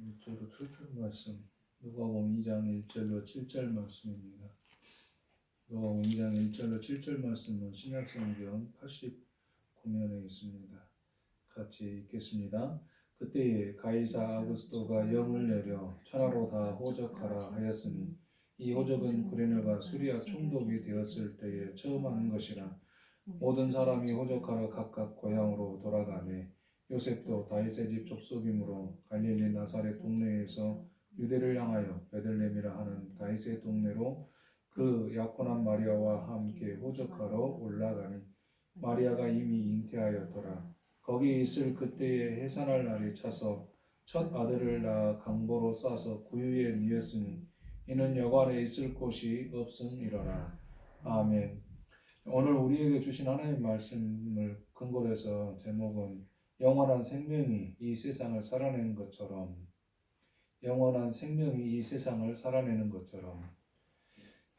일절로 7절 말씀, 누가복음 2장 1절로 7절 말씀입니다. 누가복음 2장 1절로 7절 말씀은 신약성경 89면에 있습니다. 같이 읽겠습니다. 그때에 가이사 아구스토가 영을 내려 천하로 다 호적하라 하였으니 이 호적은 구레네가 수리아 총독이 되었을 때에 처음 하는 것이라. 모든 사람이 호적하러 각각 고향으로 돌아가매 요셉도 다윗의 집 족속이므로 갈릴리 나사렛 동네에서 유대를 향하여 베들레헴이라 하는 다윗의 동네로 그 약혼한 마리아와 함께 호적하러 올라가니 마리아가 이미 잉태하였더라. 거기 있을 그때에 해산할 날이 차서 첫 아들을 낳아 강보로 싸서 구유에 뉘었으니 이는 여관에 있을 곳이 없음이러라. 아멘. 오늘 우리에게 주신 하나님의 말씀을 근거로 해서 제목은 영원한 생명이 이 세상을 살아내는 것처럼, 영원한 생명이 이 세상을 살아내는 것처럼.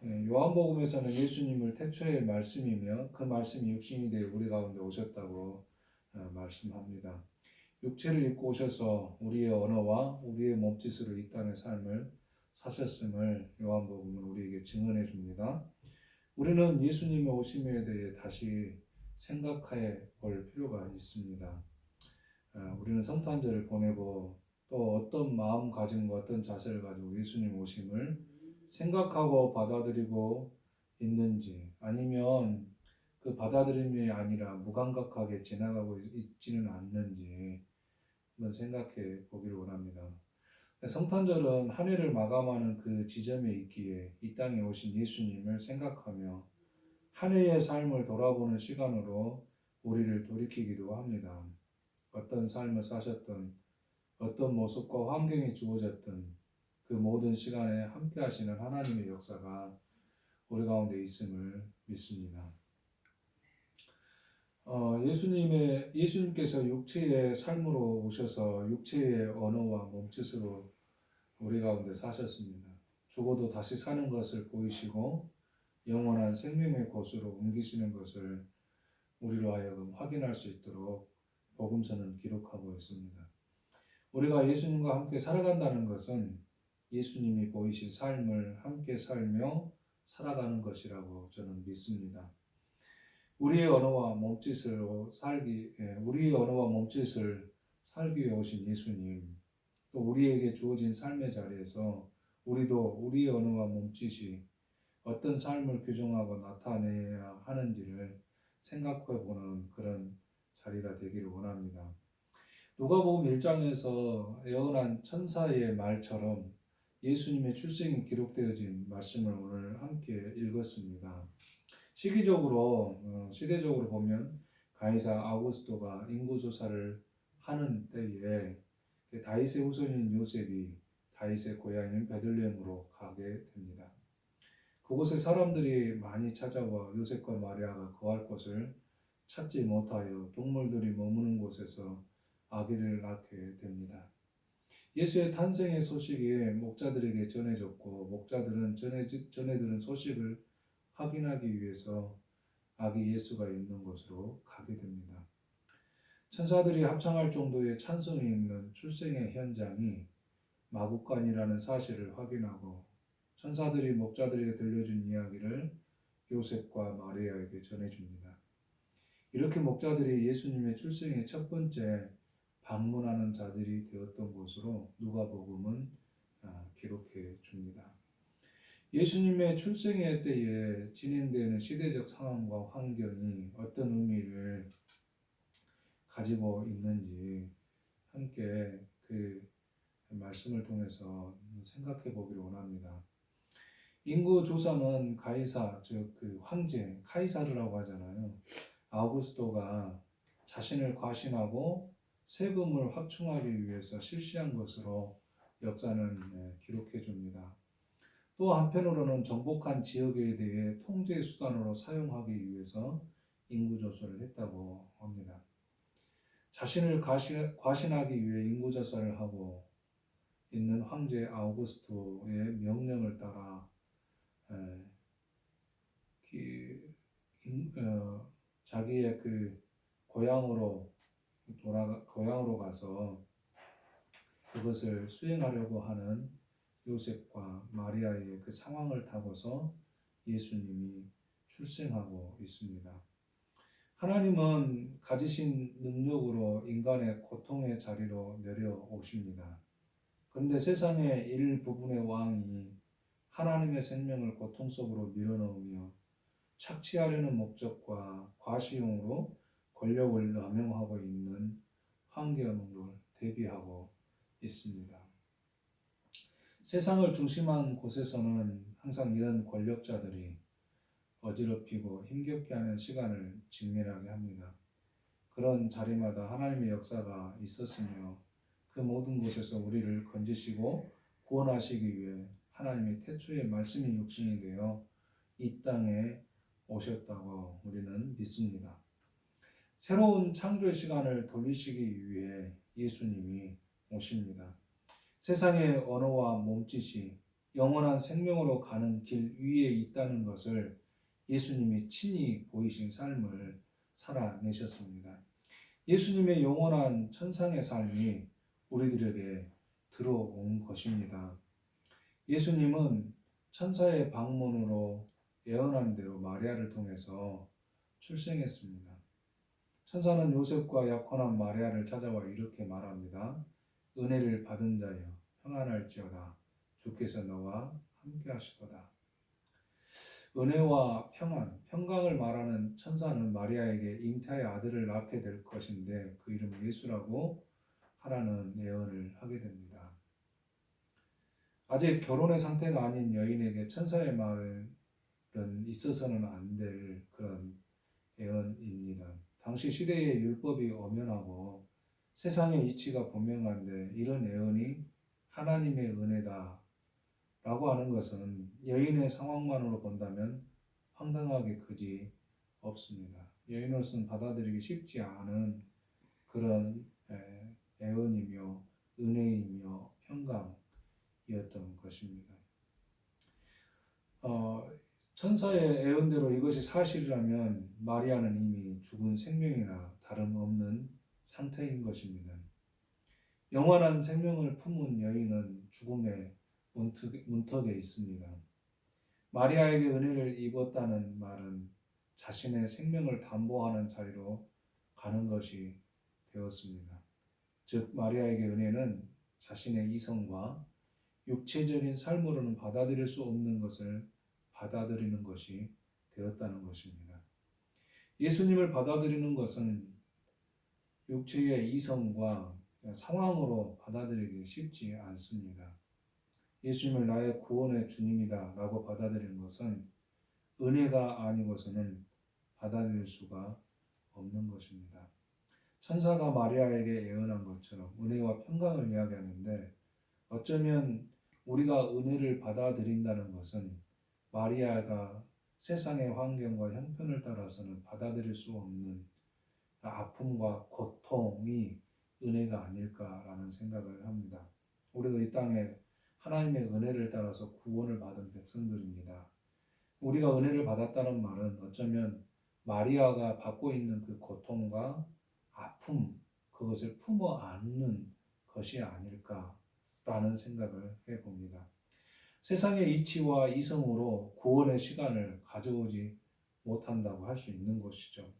요한복음에서는 예수님을 태초의 말씀이며 그 말씀이 육신이 되어 우리 가운데 오셨다고 말씀합니다. 육체를 입고 오셔서 우리의 언어와 우리의 몸짓으로 이 땅의 삶을 사셨음을 요한복음은 우리에게 증언해 줍니다. 우리는 예수님의 오심에 대해 다시 생각해 볼 필요가 있습니다. 우리는 성탄절을 보내고 또 어떤 마음가짐과 어떤 자세를 가지고 예수님 오심을 생각하고 받아들이고 있는지, 아니면 그 받아들임이 아니라 무감각하게 지나가고 있지는 않는지 한번 생각해 보기를 원합니다. 성탄절은 한 해를 마감하는 그 지점에 있기에 이 땅에 오신 예수님을 생각하며 한 해의 삶을 돌아보는 시간으로 우리를 돌이키기도 합니다. 어떤 삶을 사셨든 어떤 모습과 환경이 주어졌든 그 모든 시간에 함께 하시는 하나님의 역사가 우리 가운데 있음을 믿습니다. 예수님께서 육체의 삶으로 오셔서 육체의 언어와 몸짓으로 우리 가운데 사셨습니다. 죽어도 다시 사는 것을 보이시고 영원한 생명의 곳으로 옮기시는 것을 우리로 하여금 확인할 수 있도록 복음서는 기록하고 있습니다. 우리가 예수님과 함께 살아간다는 것은 예수님이 보이신 삶을 함께 살며 살아가는 것이라고 저는 믿습니다. 우리의 언어와 몸짓을 살기 위해 오신 예수님, 또 우리에게 주어진 삶의 자리에서 우리도 우리의 언어와 몸짓이 어떤 삶을 규정하고 나타내야 하는지를 생각해보는 그런 자리가 되기를 원합니다. 누가복음 1장에서 예언한 천사의 말처럼 예수님의 출생이 기록되어진 말씀을 오늘 함께 읽었습니다. 시대적으로 보면 가이사 아구스토가 인구조사를 하는 때에 다윗의 후손인 요셉이 다윗의 고향인 베들레헴으로 가게 됩니다. 그곳에 사람들이 많이 찾아와 요셉과 마리아가 거할 곳을 찾지 못하여 동물들이 머무는 곳에서 아기를 낳게 됩니다. 예수의 탄생의 소식이 목자들에게 전해졌고 목자들은 전해 들은 소식을 확인하기 위해서 아기 예수가 있는 곳으로 가게 됩니다. 천사들이 합창할 정도의 찬송이 있는 출생의 현장이 마구간이라는 사실을 확인하고 천사들이 목자들에게 들려준 이야기를 요셉과 마리아에게 전해줍니다. 이렇게 목자들이 예수님의 출생의 첫 번째 방문하는 자들이 되었던 것으로 누가복음은 기록해 줍니다. 예수님의 출생의 때에 진행되는 시대적 상황과 환경이 어떤 의미를 가지고 있는지 함께 그 말씀을 통해서 생각해 보기를 원합니다. 인구 조사는 가이사, 즉 그 황제 카이사르라고 하잖아요. 아우구스토가 자신을 과신하고 세금을 확충하기 위해서 실시한 것으로 역사는 기록해 줍니다. 또 한편으로는 정복한 지역에 대해 통제 수단으로 사용하기 위해서 인구 조사를 했다고 합니다. 자신을 과신하기 위해 인구 조사를 하고 있는 황제 아우구스토의 명령을 따라 자기의 그 고향으로 가서 그것을 수행하려고 하는 요셉과 마리아의 그 상황을 타고서 예수님이 출생하고 있습니다. 하나님은 가지신 능력으로 인간의 고통의 자리로 내려오십니다. 그런데 세상의 일부분의 왕이 하나님의 생명을 고통 속으로 밀어넣으며 착취하려는 목적과 과시용으로 권력을 남용하고 있는 환경을 대비하고 있습니다. 세상을 중심한 곳에서는 항상 이런 권력자들이 어지럽히고 힘겹게 하는 시간을 직면하게 합니다. 그런 자리마다 하나님의 역사가 있었으며 그 모든 곳에서 우리를 건지시고 구원하시기 위해 하나님의 태초의 말씀이 육신이 되어 이 땅에 오셨다고 우리는 믿습니다. 새로운 창조의 시간을 돌리시기 위해 예수님이 오십니다. 세상의 언어와 몸짓이 영원한 생명으로 가는 길 위에 있다는 것을 예수님이 친히 보이신 삶을 살아내셨습니다. 예수님의 영원한 천상의 삶이 우리들에게 들어온 것입니다. 예수님은 천사의 방문으로 예언한 대로 마리아를 통해서 출생했습니다. 천사는 요셉과 약혼한 마리아를 찾아와 이렇게 말합니다. 은혜를 받은 자여 평안할지어다. 주께서 너와 함께 하시도다. 은혜와 평안, 평강을 말하는 천사는 마리아에게 잉태의 아들을 낳게 될 것인데 그 이름을 예수라고 하라는 예언을 하게 됩니다. 아직 결혼의 상태가 아닌 여인에게 천사의 말은 있어서는 안 될 그런 예언입니다. 당시 시대의 율법이 엄연하고 세상의 이치가 분명한데 이런 예언이 하나님의 은혜다 라고 하는 것은 여인의 상황만으로 본다면 황당하게 그지 없습니다. 여인으로서는 받아들이기 쉽지 않은 그런 예언이며 은혜이며 평강이었던 것입니다. 천사의 예언대로 이것이 사실이라면 마리아는 이미 죽은 생명이나 다름없는 상태인 것입니다. 영원한 생명을 품은 여인은 죽음의 문턱에 있습니다. 마리아에게 은혜를 입었다는 말은 자신의 생명을 담보하는 자리로 가는 것이 되었습니다. 즉 마리아에게 은혜는 자신의 이성과 육체적인 삶으로는 받아들일 수 없는 것을 받아들이는 것이 되었다는 것입니다. 예수님을 받아들이는 것은 육체의 이성과 상황으로 받아들이기 쉽지 않습니다. 예수님을 나의 구원의 주님이다 라고 받아들이는 것은 은혜가 아니고서는 받아들일 수가 없는 것입니다. 천사가 마리아에게 예언한 것처럼 은혜와 평강을 이야기하는데 어쩌면 우리가 은혜를 받아들인다는 것은 마리아가 세상의 환경과 형편을 따라서는 받아들일 수 없는 아픔과 고통이 은혜가 아닐까라는 생각을 합니다. 우리가 이 땅에 하나님의 은혜를 따라서 구원을 받은 백성들입니다. 우리가 은혜를 받았다는 말은 어쩌면 마리아가 받고 있는 그 고통과 아픔, 그것을 품어 안는 것이 아닐까라는 생각을 해봅니다. 세상의 이치와 이성으로 구원의 시간을 가져오지 못한다고 할 수 있는 것이죠.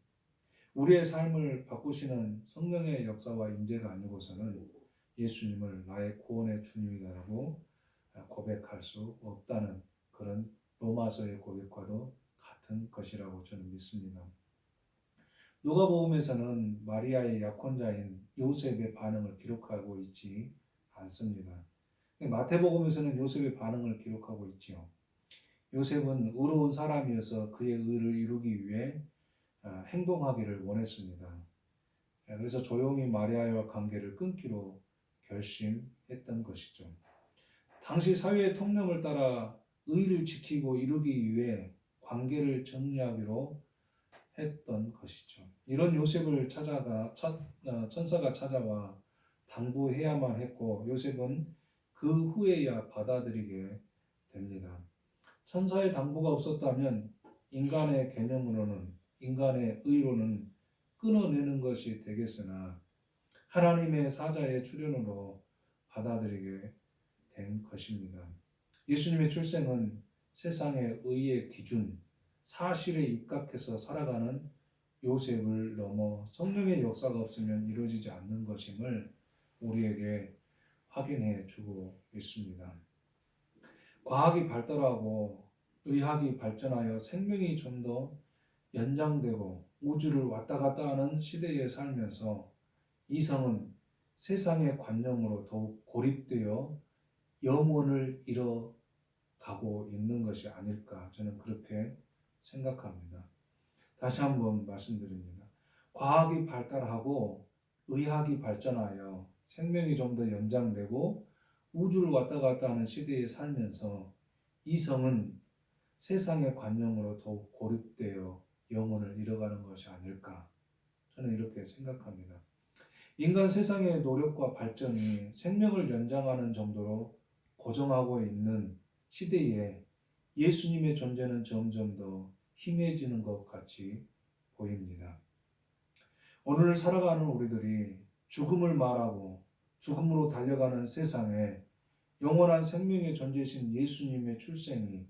우리의 삶을 바꾸시는 성령의 역사와 임재가 아니고서는 예수님을 나의 구원의 주님이라고 고백할 수 없다는 그런 로마서의 고백과도 같은 것이라고 저는 믿습니다. 누가복음에서는 마리아의 약혼자인 요셉의 반응을 기록하고 있지 않습니다. 마태복음에서는 요셉의 반응을 기록하고 있지요. 요셉은 의로운 사람이어서 그의 의를 이루기 위해 행동하기를 원했습니다. 그래서 조용히 마리아와 관계를 끊기로 결심했던 것이죠. 당시 사회의 통념을 따라 의를 지키고 이루기 위해 관계를 정리하기로 했던 것이죠. 이런 요셉을 천사가 찾아와 당부해야만 했고 요셉은 그 후에야 받아들이게 됩니다. 천사의 당부가 없었다면 인간의 개념으로는 인간의 의로는 끊어내는 것이 되겠으나 하나님의 사자의 출현으로 받아들이게 된 것입니다. 예수님의 출생은 세상의 의의 기준, 사실에 입각해서 살아가는 요셉을 넘어 성령의 역사가 없으면 이루어지지 않는 것임을 우리에게 확인해 주고 있습니다. 과학이 발달하고 의학이 발전하여 생명이 좀 더 연장되고 우주를 왔다 갔다 하는 시대에 살면서 이성은 세상의 관념으로 더욱 고립되어 영혼을 잃어가고 있는 것이 아닐까, 저는 그렇게 생각합니다. 다시 한번 말씀드립니다. 과학이 발달하고 의학이 발전하여 생명이 좀 더 연장되고 우주를 왔다 갔다 하는 시대에 살면서 이성은 세상의 관념으로 더욱 고립되어 영혼을 잃어가는 것이 아닐까, 저는 이렇게 생각합니다. 인간 세상의 노력과 발전이 생명을 연장하는 정도로 고정하고 있는 시대에 예수님의 존재는 점점 더 희미해지는 것 같이 보입니다. 오늘 살아가는 우리들이 죽음을 말하고 죽음으로 달려가는 세상에 영원한 생명의 존재이신 예수님의 출생이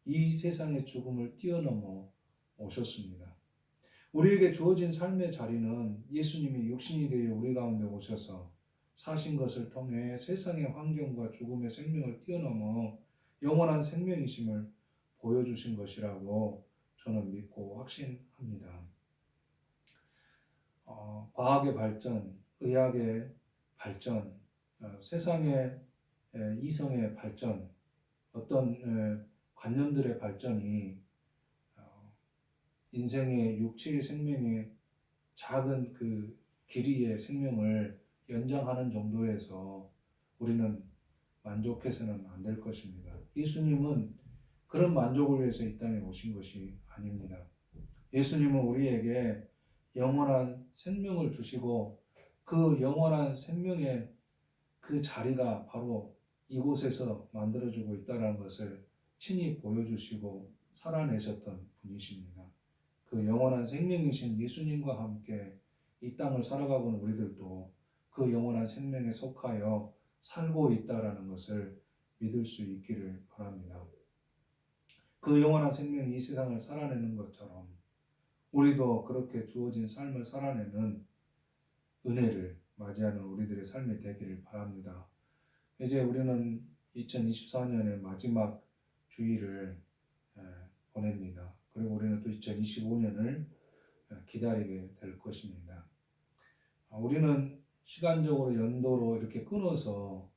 이 세상의 죽음을 뛰어넘어 오셨습니다. 우리에게 주어진 삶의 자리는 예수님이 육신이 되어 우리 가운데 오셔서 사신 것을 통해 세상의 환경과 죽음의 생명을 뛰어넘어 영원한 생명이심을 보여주신 것이라고 저는 믿고 확신합니다. 과학의 발전, 의학의 발전, 세상의 이성의 발전, 어떤 관념들의 발전이 인생의 육체의 생명의 작은 그 길이의 생명을 연장하는 정도에서 우리는 만족해서는 안 될 것입니다. 예수님은 그런 만족을 위해서 이 땅에 오신 것이 아닙니다. 예수님은 우리에게 영원한 생명을 주시고 그 영원한 생명의 그 자리가 바로 이곳에서 만들어지고 있다는 것을 친히 보여주시고 살아내셨던 분이십니다. 그 영원한 생명이신 예수님과 함께 이 땅을 살아가고는 우리들도 그 영원한 생명에 속하여 살고 있다라는 것을 믿을 수 있기를 바랍니다. 그 영원한 생명이 이 세상을 살아내는 것처럼 우리도 그렇게 주어진 삶을 살아내는 은혜를 맞이하는 우리들의 삶이 되기를 바랍니다. 이제 우리는 2024년의 마지막 주일을 보냅니다. 그리고 우리는 또 2025년을 기다리게 될 것입니다. 우리는 시간적으로 연도로 이렇게 끊어서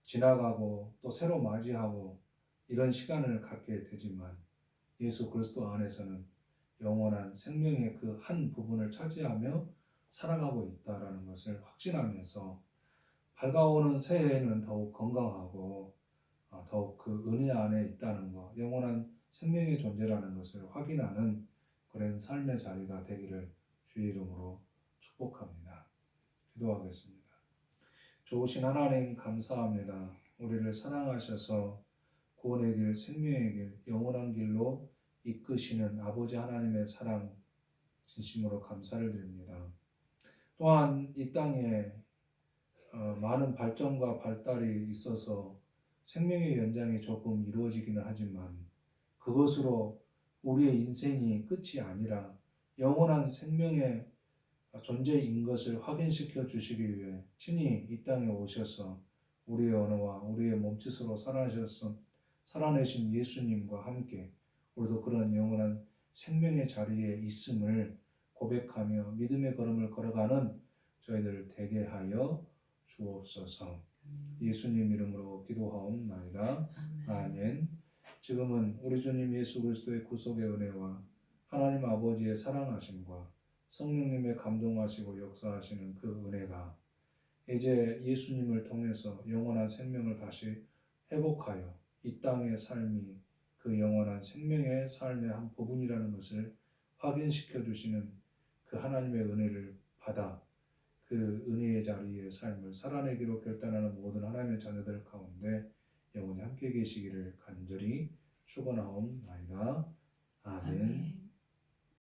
지나가고 또 새로 맞이하고 이런 시간을 갖게 되지만 예수 그리스도 안에서는 영원한 생명의 그 한 부분을 차지하며 살아가고 있다라는 것을 확신하면서 밝아오는 새해에는 더욱 건강하고 더욱 그 은혜 안에 있다는 것, 영원한 생명의 존재라는 것을 확인하는 그런 삶의 자리가 되기를 주의 이름으로 축복합니다. 기도하겠습니다. 좋으신 하나님 감사합니다. 우리를 사랑하셔서 구원의 길, 생명의 길, 영원한 길로 이끄시는 아버지 하나님의 사랑 진심으로 감사를 드립니다. 또한 이 땅에 많은 발전과 발달이 있어서 생명의 연장이 조금 이루어지기는 하지만 그것으로 우리의 인생이 끝이 아니라 영원한 생명의 존재인 것을 확인시켜 주시기 위해 친히 이 땅에 오셔서 우리의 언어와 우리의 몸짓으로 살아내신 예수님과 함께 우리도 그런 영원한 생명의 자리에 있음을 고백하며 믿음의 걸음을 걸어가는 저희들을 되게 하여 주옵소서. 예수님 이름으로 기도하옵나이다. 아멘. 지금은 우리 주님 예수 그리스도의 구속의 은혜와 하나님 아버지의 사랑하심과 성령님의 감동하시고 역사하시는 그 은혜가 이제 예수님을 통해서 영원한 생명을 다시 회복하여 이 땅의 삶이 그 영원한 생명의 삶의 한 부분이라는 것을 확인시켜 주시는 그 하나님의 은혜를 받아 그 은혜의 자리의 삶을 살아내기로 결단하는 모든 하나님의 자녀들 가운데 영원히 함께 계시기를 간절히 축원하옵나이다. 아멘.